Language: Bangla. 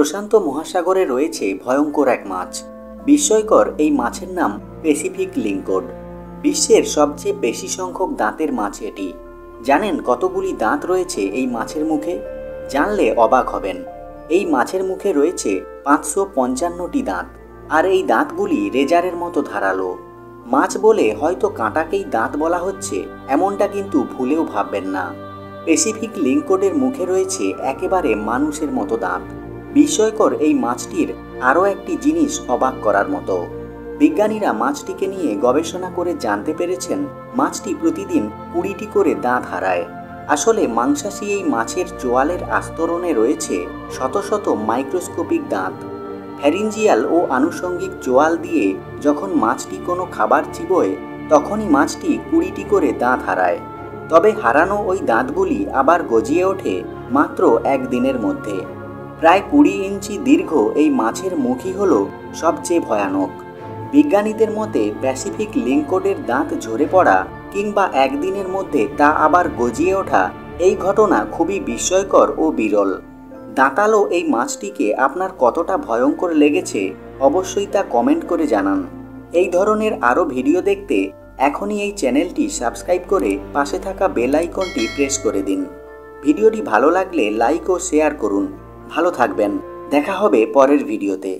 প্রশান্ত মহাসাগরে রয়েছে ভয়ঙ্কর এক মাছ। বিস্ময়কর এই মাছের নাম প্যাসিফিক লিংকড। বিশ্বের সবচেয়ে বেশি সংখ্যক দাঁতের মাছ এটি। জানেন কতগুলি দাঁত রয়েছে এই মাছের মুখে? জানলে অবাক হবেন। এই মাছের মুখে রয়েছে 555টি দাঁত, আর এই দাঁতগুলি রেজারের মতো ধারালো। মাছ বলে হয়তো কাঁটাকেই দাঁত বলা হচ্ছে, এমনটা কিন্তু ভুলেও ভাববেন না। প্যাসিফিক লিংকডের মুখে রয়েছে একেবারে মানুষের মতো দাঁত। বিস্ময়কর এই মাছটির আরও একটি জিনিস অবাক করার মতো। বিজ্ঞানীরা মাছটিকে নিয়ে গবেষণা করে জানতে পেরেছেন মাছটি প্রতিদিন 20টি করে দাঁত হারায়। আসলে মাংসাশী এই মাছের চোয়ালের আস্তরণে রয়েছে শত শত মাইক্রোস্কোপিক দাঁত। ফ্যারিঞ্জিয়াল ও আনুষঙ্গিক চোয়াল দিয়ে যখন মাছটি কোনো খাবার চিবোয়, তখনই মাছটি 20টি করে দাঁত হারায়। তবে হারানো ওই দাঁতগুলি আবার গজিয়ে ওঠে মাত্র একদিনের মধ্যে। প্রায় 20 ইঞ্চি দীর্ঘ এই মাছের মুখই হল সবচেয়ে ভয়ানক। বিজ্ঞানীদের মতে প্যাসিফিক লিংকডের দাঁত ঝরে পড়া কিংবা একদিনের মধ্যে তা আবার গজিয়ে ওঠা, এই ঘটনা খুবই বিস্ময়কর ও বিরল। দাঁতালো এই মাছটিকে আপনার কতটা ভয়ঙ্কর লেগেছে অবশ্যই তা কমেন্ট করে জানান। এই ধরনের আরও ভিডিও দেখতে এখনই এই চ্যানেলটি সাবস্ক্রাইব করে পাশে থাকা বেল আইকনটি প্রেস করে দিন। ভিডিওটি ভালো লাগলে লাইক ও শেয়ার করুন। ভালো থাকবেন, দেখা হবে পরের ভিডিওতে।